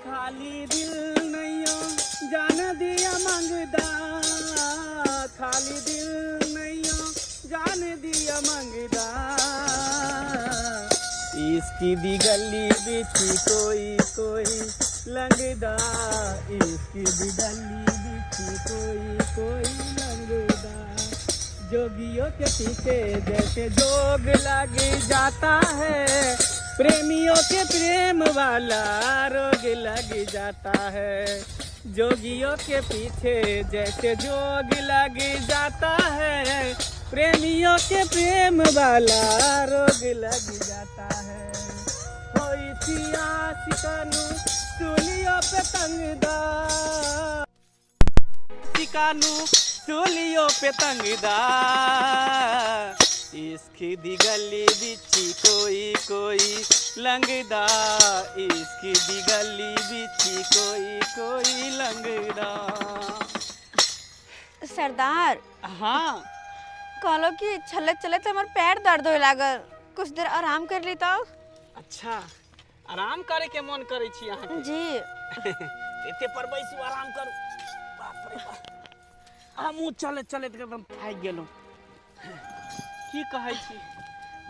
खाली दिल नैयो जान दिया मंगदा, खाली दिल नैयो जान दिया मंगदा। इसकी दी गली बिछी कोई कोई लंगदा, इसकी दी गली बिछी कोई कोई लंगदा। जोगियों के पीछे जैसे जोग लग जाता है, प्रेमियों के प्रेम वाला रोग लग जाता है। जोगियों के पीछे जैसे जोग लग जाता है, प्रेमियों के प्रेम वाला रोग लग जाता है। कोई सिया सिकानू सूलियों पे तंगदा, सिकानू सूलियों पे तंगदा। इसकी दी गली बिछी कोई कोई लंगदा, इसकी दी गली बिछी कोई कोई लंगदा। सरदार, हाँ कहलो कि चलत चलत हमार पैर दर्द होए लागल, कुछ देर आराम कर ली तो। अच्छा, आराम करे के मन करे छी अहाँ के? जी एते पर बैसू, आराम करू। बाप रे बाप, हमहूँ चलत चलत एकदम थाकि गेलहुँ। की कहै छी,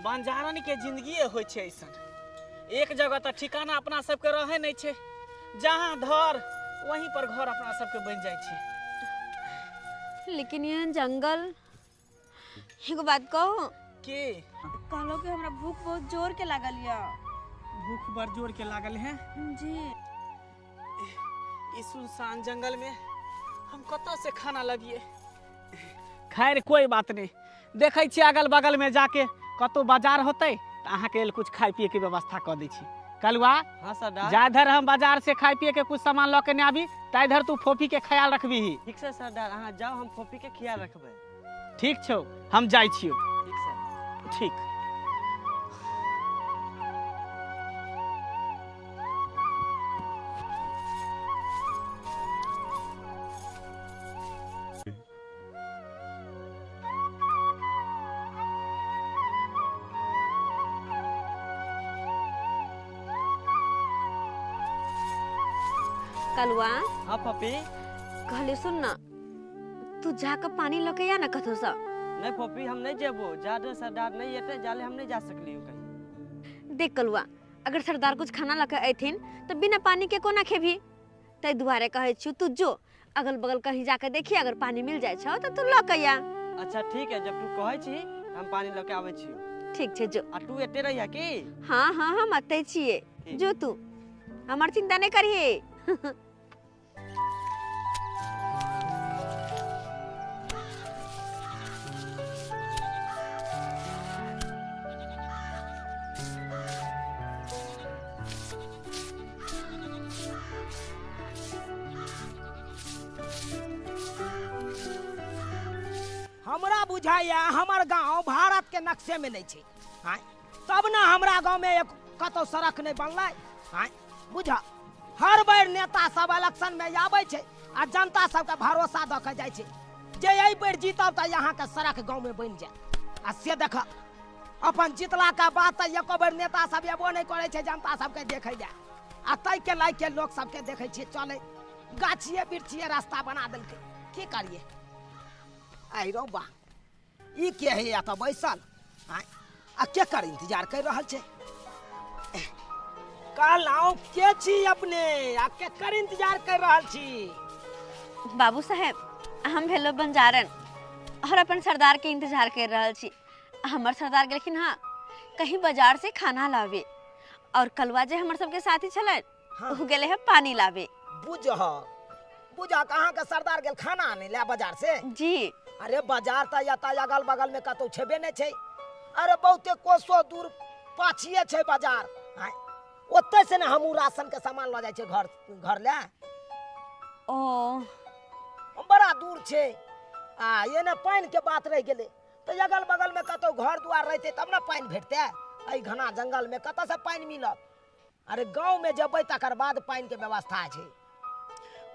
बंजारन के जिंदगी होइ छै ऐसन। एक जगह तो ठिकाना अपना सबके रहे नहीं छै, जहाँ धर वहीं पर घर अपना सबके बन जाइ छै। लेकिन ये जंगल, एगो बात कहूँ के कहलो कि हमरा भूख बहुत जोर के लागल या। भूख बड़ जोर के लागल है जी। इस सुनसान जंगल में हम कतौ से खाना लगिए? खैर कोई बात नहीं, देखै छी अगल बगल में जाके कतौ बाजार होते तो अहाँ के कुछ खाए पिए के व्यवस्था कर दै छी। कलुआ, हाँ सरदार। जा इधर हम बाजार से खाए पिए के कुछ सामान लऽ के नहीं आबी, ता इधर तू फोफी के ख्याल रखबी। ठीक से सरदार, अहाँ जाओ, हम फोफी के ख्याल रखबै। ठीक छौ, हम जाइ छियो। ठीक सर। ठीक। कलुआ, हाँ पपी। कहले सुन ना, तू जाकर पानी लेके या ना कथो सा। नहीं पपी, हम नहीं जेबो, जादे सरदार नहीं एते, जाले हम नहीं जा सकलियो कहीं। देख कलुआ, अगर सरदार कुछ खाना लेके अइथिन तो बिना पानी के कोना खेभी। तै दुआरे कहै छी तू जो अगल बगल कहीं जाके देखी, अगर पानी मिल जाए छौ तो तू लेके या। अच्छा ठीक है, जब तू कहै छी हम पानी लेके आबै छियो। ठीक छे, जो। आ तू एते रहिया की? हाँ हाँ, हम अते छिए, जो तू हमार चिंता नहीं करिए। हमरा बुझाया हमार गांव भारत के नक्शे में नहीं छे। हाँ, तब ना हमरा गांव में एक कतो सड़क नहीं बनलै। हाँ, बुझा, हर बार नेता सब इलेक्शन में आबै छे आ जनता सब के भरोसा द के जाय छे जे एहि बेर जीतब त यहाँ के सड़क गांव में बन जाए। आ से देख, अपन जितला के बाद त एको बेर नेता सब एबो नहीं करे छे जनता सब के देखे जाए। आ तै के लायक के लोग सब के देखे छे चले, गाछिए बिरछिए रास्ता बना देलके। की करिए? आई रो बा, ई के है या तो बैसल? आ के कर इंतजार कर रहल छे? कहलाओ के छी अपने, आ के कर इंतजार कर रहल छी? बाबू साहेब, हम भेलो बंजारन और अपन सरदार के इंतजार कर रहल छी। हमर सरदार गेलखिन हाँ कहीं बाजार से खाना लावे, और कलवा जे हमर सबके साथी छलन, हाँ। उ गेले है पानी लावे। बुझा कहाँ का सरदार गेल खाना आने ले बाजार से? जी। अरे बाजार त या अगल बगल में कतौ छेबे नहीं छे। अरे बहुते कोसो दूर पाछिए छे बाजार। हाँ, ओते से ना हमू राशन के सामान ल जाय छे घर घर ले। ओ, बड़ा दूर छे। आ ये ना पानी के बात रह गेले तो अगल बगल में कतौ घर दुआर रहते तब ना पानी भेटते। एहि घना जंगल में कत से पानी मिलत? अरे गांव में जबै तकर बाद पानी के व्यवस्था छे।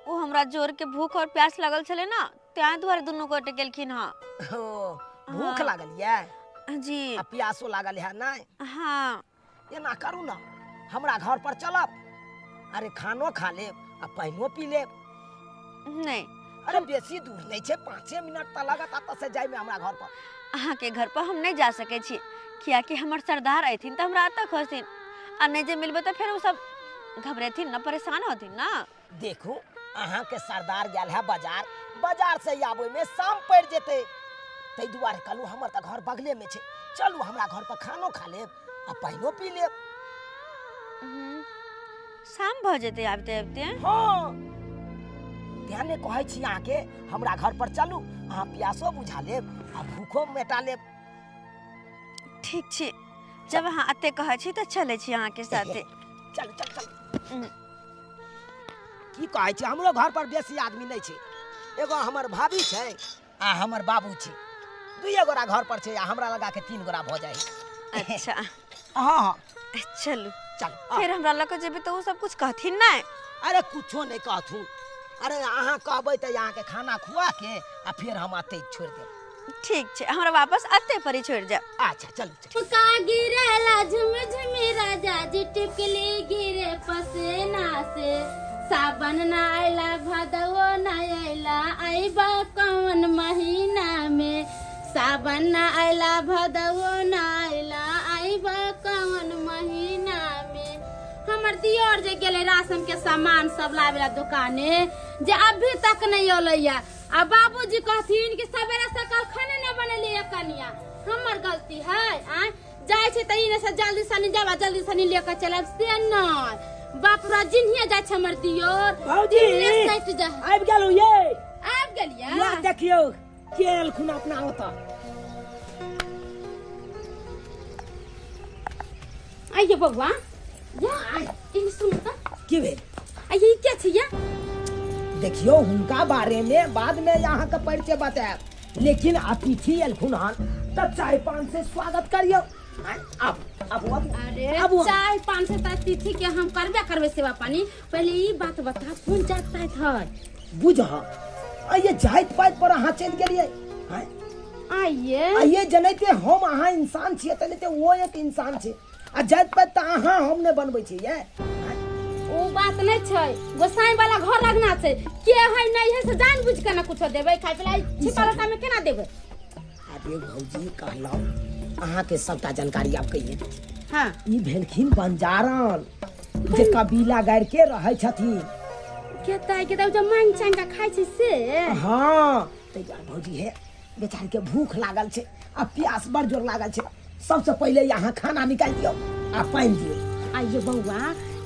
वो हमरा जोर के भूख और प्यास लगल छले ना, त्या दुआरे दुनू गोटे गेलखिन हाँ। भूख लागल ये? जी। आ प्यासो लागल है ना? हाँ। ये ना करू ना, हमरा घर पर चलब अरे खानो खा ले आ पानियो पी ले। नहीं, अरे बेसी दूर नहीं छे, 5 मिनट त लागत आत से जाय में हमरा घर पर। अहाँ के घर पर हम नहीं जा सके छी, कियाकि हमर सरदार अथिन तो हमरा तक होथिन, आ नहीं जे मिलबे तो फिर वो सब घबरेथिन ना, परेशान होथिन ना। देखू अहाँ के सरदार गेल है बाजार, बाजार से आबे में शाम पड़ जेते, तै दुआरे कहलू हमर त घर बगले में छे, चलू हमरा घर पर खानो खा लेब आ पानियो पी लेब। शाम भ जेते आबते आबते। हाँ ध्याने कहै छी अहाँ के हमरा घर पर चलू, अहाँ प्यासो बुझा लेब आ भूखो मेटा लेब। ठीक छी, जब अहाँ अते कहै छी त चले छी अहाँ के साथे। चल चल चल। की कहै छी, हमरो घर पर बेसी आदमी नहीं छे, एगो हमर भाभी छे आ हमर बाबू छे, 2 गोरा घर पर छे आ हमरा लगा के 3 गोरा भ जाए। अच्छा हाँ चलू, चल। फिर हमरा लग जेबे तो वो सब कुछ कहथिन ना। अरे कुछो नहीं कहथू, अरे अहाँ कहबै त यहाँ के खाना खुआ के आ फिर हम आते छोड़ देब। ठीक छे, हमरा वापस अते पर ही छोड़ जा। अच्छा चलू चल। का गिरेला झुम झुमी राजा जी टिकली गिरे पसेना से, सावन ना आइला भदवो ना आइला, आइबा कौन महीना में, सावन ना आइला भदवो ना आइला, आइबा कौन महीना में। हमर दियोर जे गेले राशन के सामान सब लावेला दुकाने, जे अभी तक नहीं अलैया, आ बाबूजी कहथिन कि सवेरे सकाल खाना न बनेलिए कनिया, हमर गलती है। आ जाय छै त इने से जल्दी सनी जाबा, जल्दी सनी लेके चलब से नहीं, बाप रा जिन्हिया जाय छै हमर दियोर। भौजी आबि गेलौ ये, आबि गेलिया। या देखियो केल खुन अपना होता। आइए बउआ, या इन सुन त की भेल? आइए क्या छै या? देखियो हुनका बारे में बाद में यहाँ का परिचय बताएब, लेकिन अतिथि एलखुन हन त चाय पान से स्वागत करियो। अब अरे अब चाय पान से अतिथि के हम करबे करबे सेवा पानी, पहले ई बात बता कौन जात पात है? बुझ ये जाइत पाइत पर अहाँ चल गेलिए। आइए आइए जनैते हम अहाँ इंसान छियै तनैते वो एक इंसान छै, आ जाइत पाइत त अहाँ हम ने बनबै छियै। ओ बात नहीं छै, गोसाई वाला घर लगना छै, के है नहीं है से जान बुझ के ना कुछ देबे, खाइ पिलाई छिपा रखा में केना देबे। अरे भौजी कहलौ अहाँ के सबटा जानकारी आप कहिए। हां ई भेलखिन बंजारन जे कबीला गाड़ के रहै छथिन। केता के जब मांग चांग का खाइ छै से। हां त यार भौजी है बेचारी के भूख लागल छै आ प्यास बड़ जोर लागल छै, सबसे पहले यहाँ खाना निकाल दियो आ पानी दियो। आइए बउआ,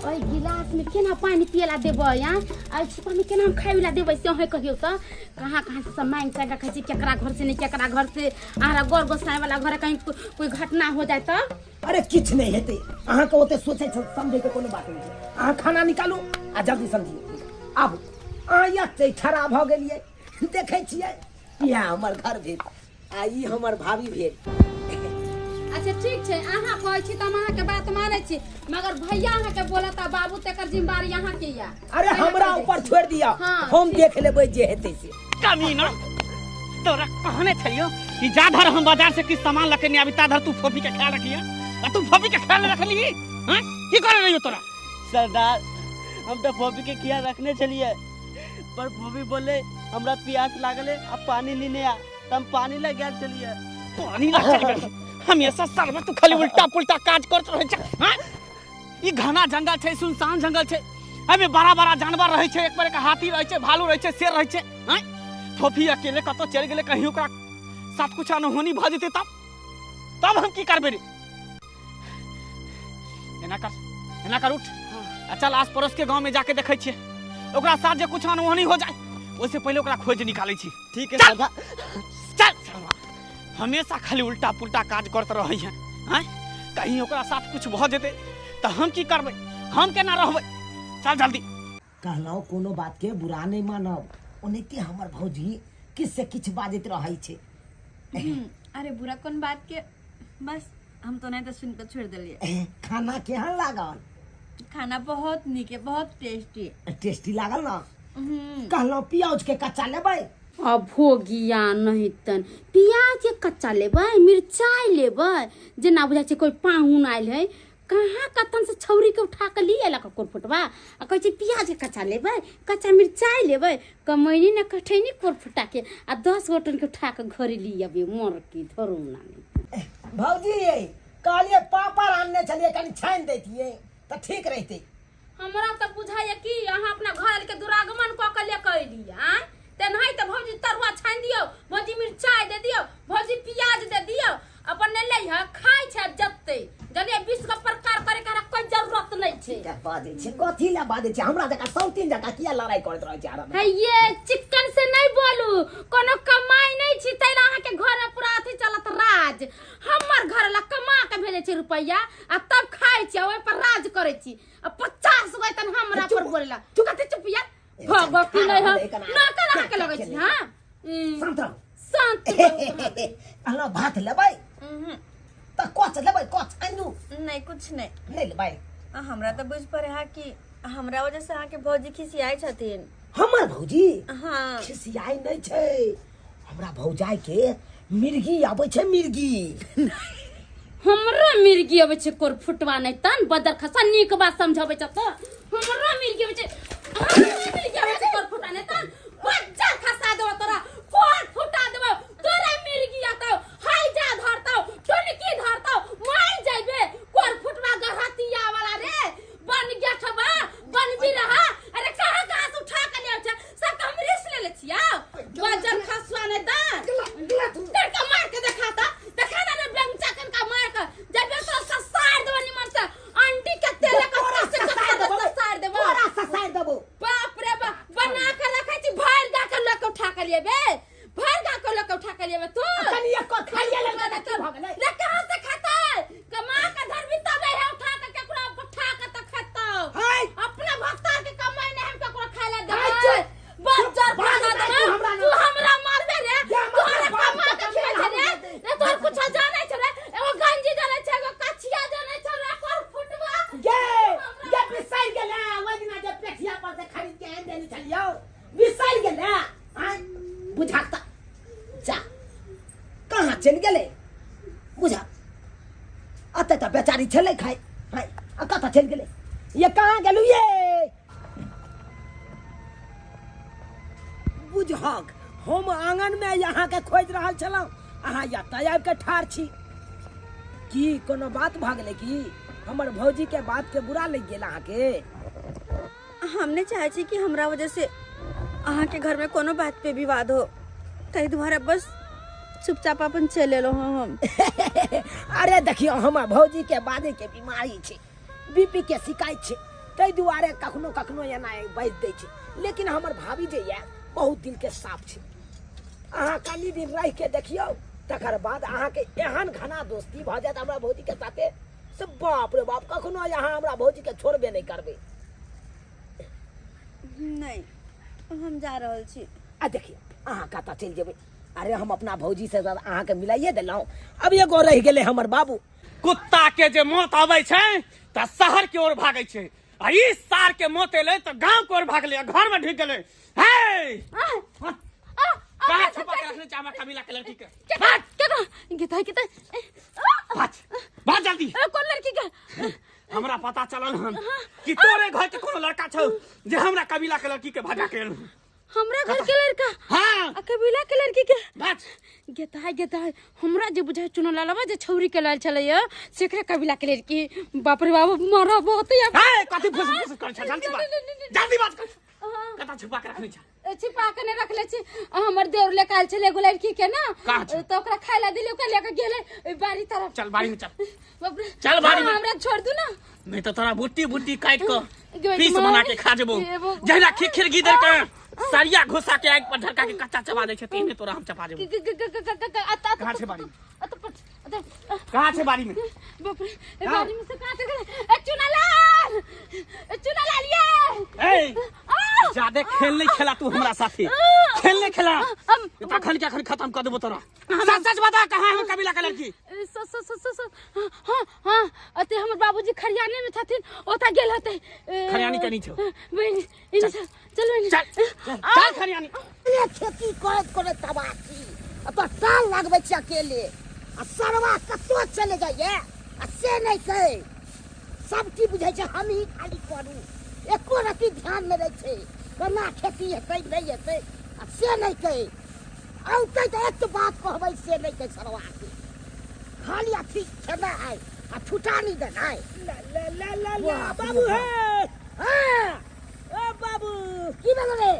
ओइ गिलास में केना पानी पियला देबे या, आ छिपा में केना खाइला देबे से है कहियो त। कहां कहां से सब मांग चांग का खाइ छै, केकरा घर से नहीं केकरा घर से, आरा गोर गोसाई वाला घर कहीं कोई घटना हो जाए त। अरे किछ नहीं हेते, अहाँ के ओते सोचे समझे के कोनो बात नहीं छै। अहाँ खाना निकालू आ जल्दी समझिए। अब आया ते खराब भ गेलिए, देखे छियै या हमर घर भेल आ ई हमर भाभी भेल। अच्छा ठीक छै, अहाँ कहै छी त हम अहाँ के बात मानै छी, मगर भैया अहाँ के बोलता बाबू तेकर जिम्मेदारी अहाँ के या। अरे हमरा ऊपर छोड़ दिया, हाँ, हम देख लेबै जे हेतै से। कमीना तोरा कहने छलियो कि जा धर हम बाजार से किस सामान लेके नहीं आबी, ता धर तू फोफी के ख्याल रखिए। आ तू फोफी के ख्याल रख ली? हां की कर रही हो तोरा? सरदार हम तो फोफी के ख्याल रखने चलिए, पर फोफी बोले हमरा प्यास लागले अब पानी लेने आ, त हम पानी ले गया चलिए। पानी ना चल हमेशा सर में तू खाली उल्टा पुल्टा काज करत रहे छ। हां ई घना जंगल छै, सुनसान जंगल छै, एमे बड़ा बड़ा जानवर रहे छै, एक बार एक हाथी रहे छै, भालू रहे छै, शेर रहे छै। हां फोफी अकेले कतो चल गेले, कहीं ओकरा साथ कुछ अनहोनी भ जेते तब हम की करबे रे? एना कर उठ आ चल आस पड़ोस के गांव में जाके देखे छिए, ओकरा साथ जे कुछ अनहोनी हो जाए ओसे पहले ओकरा खोज निकालै छी। ठीक है सरदार। चल हमेशा खाली उल्टा पुल्टा काज करते रही है। हैं कहीं ओकरा साथ कुछ भ जेते त हम की करबै? हम केना रहबै? चल जल्दी। कहलौ कोनो बात के बुरा नहीं मानब, ओनेते हमर भौजी किस से किछ बाजैत रहै छै। अरे बुरा कौन बात के, बस हम तो नहीं तो सुन कर छोड़ दिलिए। खाना केहन लागल? खाना बहुत नीक है, बहुत टेस्टी। टेस्टी लागल ना? कहलौ प्याज के कच्चा लेबै? अब भोगिया नहीं तन प्याज के कच्चा लेबै, मिर्चाई लेबै, जेना बुझाइ छै कोई पाहुन आइल है, कहाँ कतन से छौरी के उठा के लिए ला कोरफुटवा आ कहै छै प्याज के कच्चा लेबै कच्चा मिर्चाई लेबै कमैनी न कठैनी कोरफुटा के आ 10 गोटन के उठा के घर लिए अबे मोर की धरू ना भौजी कहलिए पापड़ आनने चलिए कनी छान देतिए तो ठीक रहते। हमरा त बुझाय कि अहाँ अपना घर के दुरागमन क के ले कैली आ ते नहीं त भौजी तरुआ छान दियो भौजी मिर्चाई दे दियो भौजी प्याज दे दियो अपन ले ले खाइ छै जत्ते जने 20 का प्रकार करे का कोई जरूरत नहीं छै। क्या बात छै कथि ला बात छै हमरा जका सौतीन जका किया लड़ाई करत रहै छै आराम है ये चिकन से नहीं बोलू कोनो कमाई नहीं छी तैला अहाँ के घर में पूरा अथी चलत राज हमर घर ला कमा के भेजे छै रुपया आ तब खाइ छी ओइ पर राज करे छी 50 गो तन हमरा पर बोलेला तू कते चुपिया भगो कि नहीं हम ना करा के लगे छी हां शांत रहो शांत अल्लाह भात लेबै त कोच लेबै कोच आनू नहीं कुछ नहीं नहीं लेबै हमरा तो बुझ पड़े है कि हमरा वजह से अहाँ के भौजी खिसियाई छथिन। हमर भौजी हाँ खिसियाई नहीं छै हमरा भौजाई के मिर्गी आबै छै मिर्गी हमरा मिर्गी आबै छै कोर फुटवा नहीं तन बदर खसा नीक बात समझाबै छ त हमरा मिर्गी आबै छै मिर्गी आबै छै कोर फुटवा नहीं तन बदर खसा देबो तोरा कोर फुटा देबो तोरा मिर्गी आतो हाय जा धरतो टुनकी धरतो मार जाइबे कोर फुटवा गहतिया वाला रे बन गया छबा बन भी रहा अरे कहां कहां से उठा के ले छ सब कमरेस ले छिया बदर खसवा नहीं तन तड़का मार के देखा ना रे बेंचा कन का मार के जब तो सार देबो निमन से आंटी के तेल का से सार देबो पूरा सार देबो बाप रे बाप बना के रखे छी भर गा के लेके उठा के लेबे भर गा के लेके उठा के लेबे तू कनिया को खाइए लगा दे के भगले ले कहां से खाता कमा के धरबी तब है उठा के केकरा उठा के त खाता हाय अपना भक्ता के कमाई नहीं हम केकरा खाइला दे बंजर भागा दे तू हमरा मारबे रे तोरे कमा के खिला रे रे तोर कुछ जाने छ रे एगो गंजी जाने छ एगो कछिया जाने छ रे कोर फुटवा ये पिसाई गेला वजना जे पेठिया पर से खरीद के आन देनी चलियो पिसाई गेला हां बुझाता जा कहां चल गेले बुझा अते त बेचारी छले खाई हाय आ कता चल गेले ये कहां गेलु ये बुझहक हम आंगन में यहाँ के खोज रहल छलौ अहाँ या तैयार के ठार छी की कोनो बात भ गेले की हमर भौजी के बात के बुरा लग गेल अहाँ के हमने चाहे छी कि हमरा वजह से अहाँ के घर में कोनो बात पे विवाद हो तई दुआरे बस चुपचाप अपन चले लो हम अरे देखियो हमर भौजी के बादे के बीमारी छै बीपी के शिकायत छै तई दुआरे कखनो कखनो एना बैठ दै छै लेकिन हमर भाभी जे ये बहुत दिल के साफ छै अहाँ कनी दिन रह के देखियो तकर बाद अहाँ के एहन घना दोस्ती भ जात हमरा भौजी के साथे से बाप रे बाप कखनो यहाँ हमरा भौजी के छोड़बे नहीं करबे नहीं हम जा रहल छी आ देखिए अहाँ कता चल जेबे अरे हम अपना भौजी से अहाँ के मिलाइए देलौ अब एगो रह गेले हमर बाबू कुत्ता के जे मौत आबै छै त शहर के ओर भागै छै आ ई सार के मौत एले त गांव के ओर भागले घर में ढुक गेले हे कहां छुपा के रखने चामा कबीला के लड़की के केता केता बात जल्दी कौन लड़की के हमरा पता चलल हन कि तोरे घर के कोनो लड़का छौ जे हमरा कबीला के लड़की के भागा के एल हमरा घर के लड़का हां कबीला के लड़की के बात गेता हमरा जे बुझाय चुन लालवा जे छौरी के लाल छले सेकरे कबीला के लड़की बाप रे बाप मारा बहुत है हे कथि फुस कर छ जल्दी बात कर कता छुपा के रखने छ छिपा के ने रख ले छी हमर देवर ले काल छले एगो लड़की के ना तो ओकरा खाइला दिले ओकरा लेके गेले बाड़ी तरफ चल बाड़ी में चल बाप रे चल बाड़ी में हमरा छोड़ दू ना नहीं तो तोरा बुट्टी काट के पीस बना के खा जेबो जहिना खिखिर गिदर के सरिया घुसा के आग पर झटका के कच्चा चबा दे छै तेने तोरा हम चपा जेबो कहां छै बाड़ी कहां छै बाड़ी में बाप रे बाड़ी में से काट के चुना लाल ये ए ज्यादा खेल नहीं खेला तू हमरा साथे खेल नहीं खेला तखन के खत्म कर देबो तोरा सच सच बता कहां है कबीला के लड़की हां अते हमर बाबूजी खरियाने में छथिन ओता गेल हते खरियानी कनी छौ बहन चल चल खरियानी ये खेती करत तबाकी अब टाल लगबै छी अकेले आ सरवा कतो चले जाइए आ से नहीं कहे सब चीज बुझै छै हम ही खाली करू एको रति ध्यान में रहे छै केना खेती हेतै नहीं हेतै आ से नहीं कहे औतै तो एक बात कहबै से नहीं कहे सरवा के खाली अथी खेना है आ फुटानी देना है ला बाबू है हां ओ बाबू की भेल रे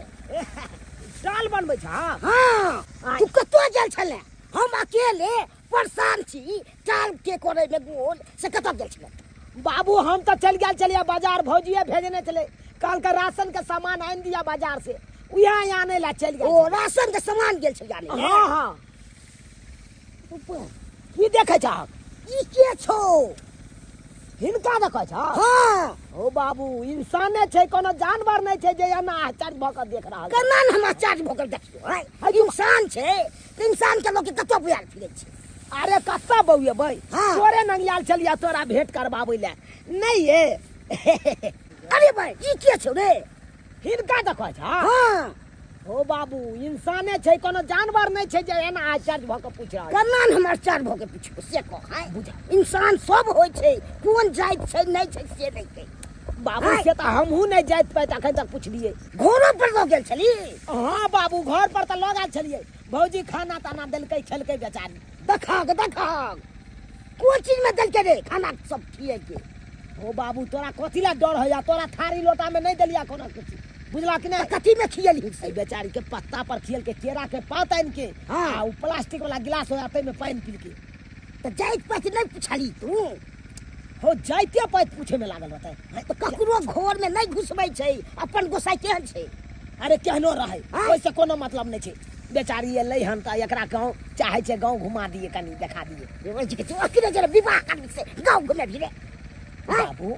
दाल बनबै छ हां तू कतो गेल छले हम अकेले परेशान छी टाल के करे में गोल से कतो गेल छले बाबू हम तो चल गया चलिए बाजार भौजिया भेजने चले कल का राशन का सामान आन दिया बाजार से यहाँ आने ला चल गया ओ राशन के सामान गेल छले आने हाँ हाँ की देखे छ ई के छो हिनका देखे छ हां ओ बाबू इंसाने छै कोनो जानवर नहीं छै जे एना आश्चर्य भऽ कऽ देख रहल छै। केना न हम आचार्य भोकर देखियो है इंसान छै त इंसान के लोग कतो बुझाल फिरे छै अरे कत्ता बउए भाई हाँ। तोरे नंगियाल चलिया तोरा भेंट करबाबै ले नहीं ये अरे भाई ई के छो रे हिनका देखे छ हां ओ बाबू इंसाने छै कोनो जानवर नहीं छै जे एना आश्चर्य भऽ कऽ पूछ रहल छै। केना न हम आचार्य भोकर पूछियो से कह है इंसान सब होय छै कोन जाइत छै नहीं छै से नहीं कहे बाबू हाँ। से तो हमहू नहीं जाइत पाइत अखन तक पूछलिए। घोड़ो पर लोग गेल छली हाँ बाबू घर पर तो लोग आयल छलिए भौजी खाना ताना देलकै खेलकै बेचारी देखाग कोन चीज में देलके रे खाना सब खिए के ओ बाबू तोरा कथी ला डर है या तोरा थारी लोटा में नहीं देलिया कोनो कुछ बुझला कि नहीं कथी में खियली ऐ बेचारी के पत्ता पर खियल के केरा के पात आन के हाँ। आ उ प्लास्टिक वाला गिलास हो जाते में पानी पी के त जाइत पाइत नहीं पूछली तू हो जाइते पाइत पूछे में लागल रहते तो ककरो घर में नहीं घुसबै छै अपन गोसाई केहन छै अरे केहनो रहे हाँ। ओइसे कोनो मतलब नहीं छै बेचारी एलै हन त एकरा गाँव चाहे छै गाँव घुमा दिए कनी देखा दिए तू अकेले जरा विवाह करबी से गाँव घूमे फिरे बाबू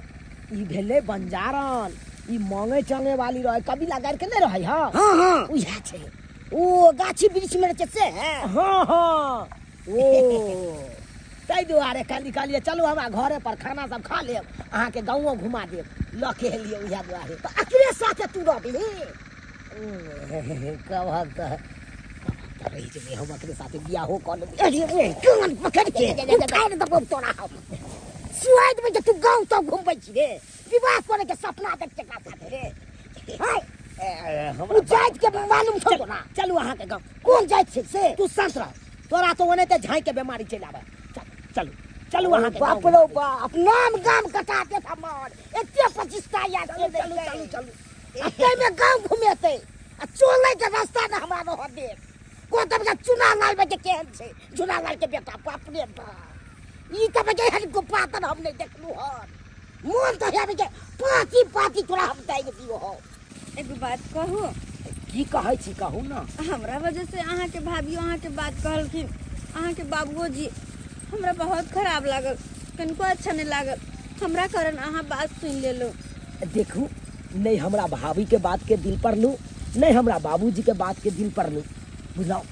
ई भेले बंजारन ई मांगे चंगे वाली रहे कभी लगा के नहीं रहे हां हाँ हाँ उहे छै ओ गाछी वृक्ष में रहे से हाँ हाँ ओ तै दुआरे काली काली चलू हमरा घरे पर खाना सब खा लेब अहाँ के गाँव घुमा देब ल के लिए उहे दुआरे तो अकेले साथे तू रहबी कहब त रही जे हम अपने साथे बियाहो कर लेब अरे रे कान पकड़ के खाए त बहुत तोरा हम सुआद में तू गाँव तो घूमबै छी रे विवाह करे के सपना देख के का साथे रे हाय हमरा जाइत के मालूम छौ ना चलू अहाँ के गाँव कौन जाइत छै से तू शांत रह तोरा तो ओने ते झाई के बीमारी चल आवे चलू चलू अहाँ के बाप रो बाप नाम गाम कटा के हमर एते 25 टा याद के दे चलू चलू एते में गांव घुमेते आ चोले के रास्ता न हमरा रह दे को तब का चुना लाल बजे केहन छै चुना लाल के बेटा बाप रे बाप ई तब के हर गोपातन हम नहीं देखलू हन मोन तो हेबे के पाती पाती तोरा हम दाइ के दियो हो एगो बात कहू की कहै छी कहू ना हमरा वजह से अहाँ के भाभियो अहाँ के बात कहलखिन अहाँ के बाबुओ जी हमरा बहुत खराब लागल कनको अच्छा नहीं लागल हमरा कारण अहाँ बात सुन लेलो देखू नहीं हमरा भाभी के बात के दिल पर लू नहीं हमरा बाबूजी के बात के दिल पर लू बुझाओ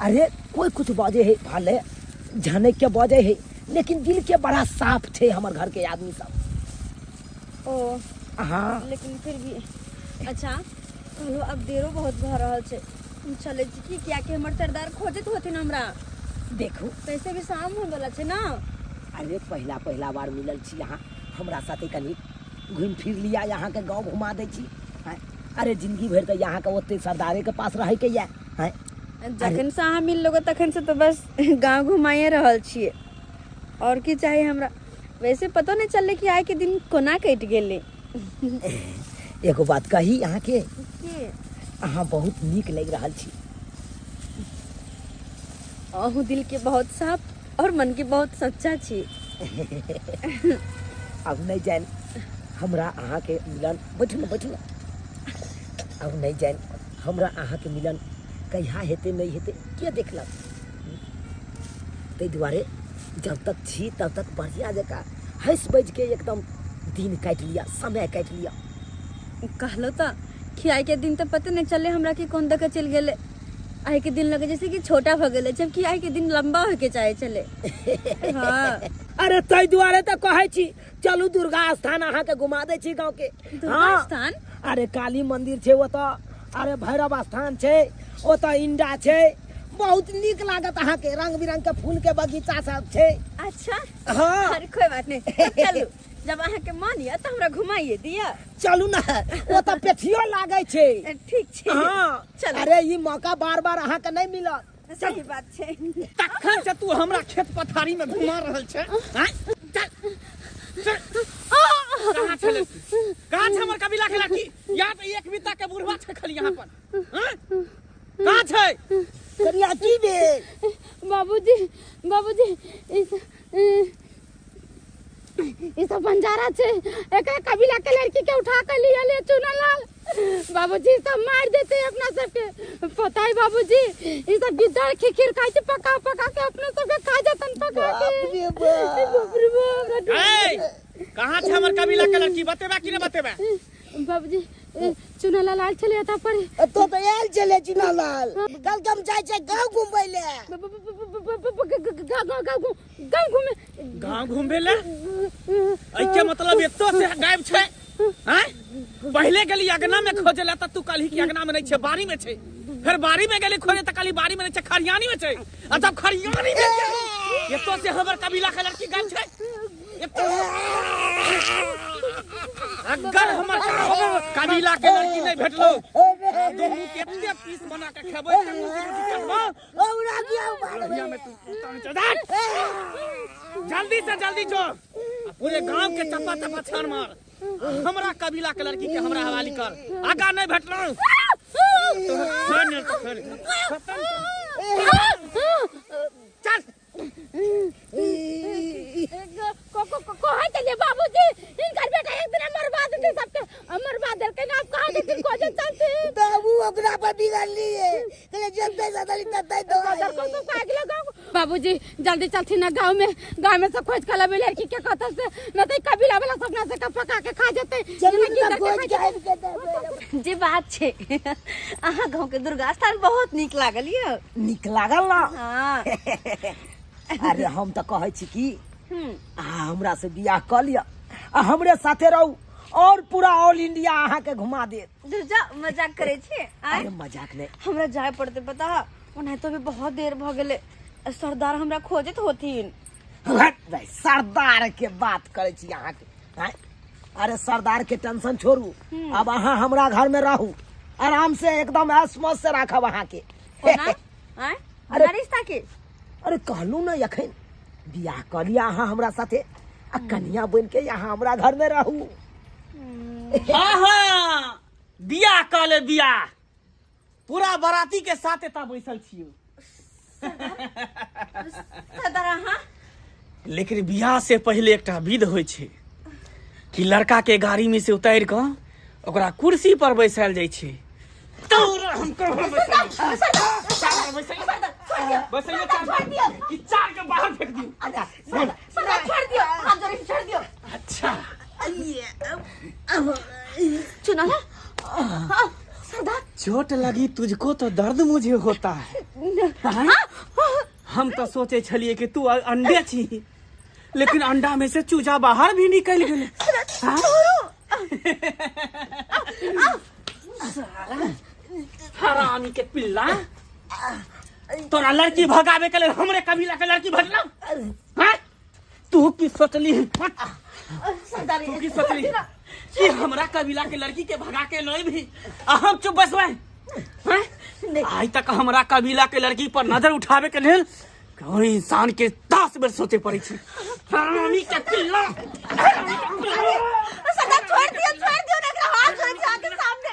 अरे कोई कुछ बाजे है भाले जाने के बाजे है लेकिन दिल के बड़ा साफ थे हमर घर के आदमी सब ओ हाँ लेकिन फिर भी अच्छा कहलो अब देरो बहुत भ रहल छै हम चले छी की क्या के हमर सरदार खोजत होथिन हमरा देखू पैसे भी शाम होय वाला छै ना अरे पहला बार मिलल छी यहाँ हमरा साथे कनी घूम फिर लिया यहाँ के गाँव घुमा दे छी हैं? अरे जिंदगी भर तो यहाँ के ओते सरदारे के पास रहे के या हैं? जखन से अहाँ मिल लोगे तखन से तो बस गांव घुमाइए रहल छिए और की चाहिए हमरा वैसे पतो नहीं चलले कि आइ के दिन कोना कट गेले एगो बात कही यहाँ के के अहाँ बहुत नीक लग रहा छी अहू दिल के बहुत साफ और मन के बहुत सच्चा छी अब नहीं जान हमरा अहाँ के मिलन बैठू ना अब नहीं जान हमरा अहाँ के मिलन कहिया हेते नहीं हेते के देखलक तै दुआरे जब तक छी तब तक बढ़िया जका हंस बज के एकदम दिन काट लिया समय काट लिया कहलो तो कि आइ के दिन तो पता नहीं चले हमरा कि कौन दके चल गेले आइ के दिन लगे जैसे कि छोटा भ गेले जबकि आइ के दिन लंबा होय के चाहे चले हाँ अरे तै दुआरे तो कहै छी चलू दुर्गा स्थान अहाँ के घुमा दे छी गाँव के दुर्गा स्थान अरे काली मंदिर छे वो तो अरे भैरव स्थान छे ओ तो इंडा छे बहुत नीक लागत अहाँ के रंग बिरंग के फूल के बगीचा सब छे अच्छा हाँ अरे कोई बात नहीं चलो जब अहाँ के मन ये तो हमरा घुमाइए दिया। चलू ना, वो तो पेठियो लागे छे। ठीक छे। हाँ चल। अरे ई मौका बार बार अहाँ के नहीं मिलत। सही बात छे। तखन से तू हमरा खेत पथारी में घुमा रहल छे। हैं? चल चल। कहाँ छले तू? कहाँ छे हमर कबीला के लड़की? यहाँ पे एक बीता के बुढ़वा छे खाली यहाँ पर। हैं? कहाँ छे? करिया की बे? बाबूजी बाबूजी इस बंजारा छे, एक कबीला के लड़की के उठा कर लिया ले चुनलाल। बाबूजी सब मार देते अपना सबके, पता है बाबूजी? ये सब गिद्दड़ खिखिर खाई थे पका पका के अपना सबके खा जातन पका के। बाप रे बाप। ए, कहाँ छे हमर कबीला के लड़की? बतेबा कि न बतेबा? बाबूजी चुनलाल आल चले था पर तो आयल चले चुनलाल। कल कम जाय छे गांव घुमबै ले। गाँव घूमे। गाँव घूमे ले? ऐके मतलब एतो से गायब छे? हैं? पहले गेली अगना में खोजे ला त तू कहली कि अगना में नहीं छे, बाड़ी में छे। फिर बाड़ी में गेली खोजे त कहली बाड़ी में नहीं छे, खरियानी में छे। आ तब खरियानी में एतो से हमर कबीला के लड़की गायब छे। अगर हमर कबीला के लड़की नहीं भेटलो दोनों के एते पीस बना के खेबै त औरा किया बढ़िया में तू जल्दी से जल्दी जो पूरे गांव के चप्पा चप्पा छान मार। हमरा कबीला के लड़की के हमरा हवाली कर। आगा नहीं भेटलो तो फिर चल। कहाँ चले बाबूजी? इनकर बेटा एक दिन मरवा देते सबके, मरवा दे के आप कहाँ देते खोजे चलते? बाबू ओकरा पर बिगड़ लिए कले जब सदली ततै दो को पागल गाँव। बाबूजी जल्दी चलती ना गांव में सब खोज कर लबे लड़की के कथा से, न तो कबीला वाला सपना से पका के खा जाते। जे बात छे अहाँ गाँव के दुर्गा स्थान बहुत निक लागल ये। निक लागल ना? हाँ। अरे हम तो कहे छी कि हमरा से बियाह कर लिया, हमरे साथे रहू और पूरा ऑल इंडिया अहाँ के घुमा दे। दुर्जा मजाक करे छे? अरे मजाक नहीं, हमरा जाए पड़ते पता। ओना तो भी बहुत देर भ गेले, सरदार हमरा खोजत होथिन। सरदार के बात करे छी अहाँ के। अरे सरदार के टेंशन छोड़ू, अब अहाँ हमरा घर में रहू, आराम से एकदम ऐश मौज से रखब अहाँ के। अरे रिश्ता के अरे कहलू ना यखन बियाह कर लिया अहाँ हमरा साथे, आ कन्या बन के यहाँ हमरा घर में रहू। हाँ हाँ बियाह कर ले बियाह, पूरा बाराती के साथ एता बैसल छियो। लेकिन बियाह से पहले एकटा विध होइ छे कि लड़का के गाड़ी में से उतार के ओकरा कुर्सी पर बैसाल जाय छे। चार के बाहर फेंक दियो। अच्छा चुना चोट लगी तुझको तो दर्द मुझे होता है। हम तो सोचे छलिए कि तू अंडे छी, लेकिन अंडा में से चूजा बाहर भी निकल गए। हरामी के पिल्ला, तोरा लड़की भगावे के लिए हमरे कबीला के लड़की भगला? तू की सोचली कि हमरा कबीला के लड़की के भगा के नहीं भी हम चुप बसबे? आज तक हमरा कबीला के लड़की पर नजर उठावे के लेल कोई इंसान के 10 बेर सोचे पड़े छी। हरामी के पिल्ला, सरदार छोड़ दियो ना, हाथ जोड़ के आके सामने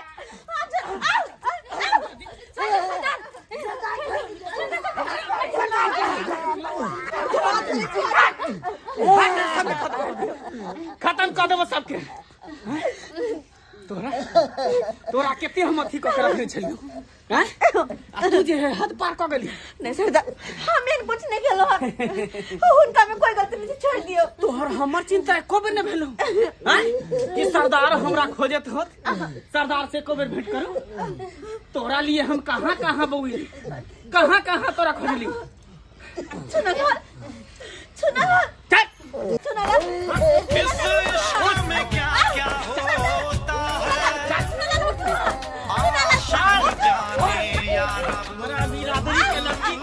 खत्म कर देबो सबके। तोरा केते हम अथी कऽ के रखने छलियो, हैं? आ तू जे हद पार कऽ गेली। नहीं सरदार, हम इन कुछ नहीं गेलो हन, उनका में कोई गलती नहीं, छोड़ दियो। तोहर हमर चिंता एको बेर न भेलो, हैं? कि सरदार हमरा खोजत होत, सरदार से एको बेर भेंट करू। तोरा लिए हम कहां बउली, कहां तोरा खोजली। इस इश्क में क्या क्या होता है, जाने यार हमरा बिरादरी के लड़की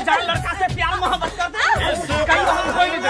जान लड़का से प्यार मोहब्बत करते, कहीं हम कोई नहीं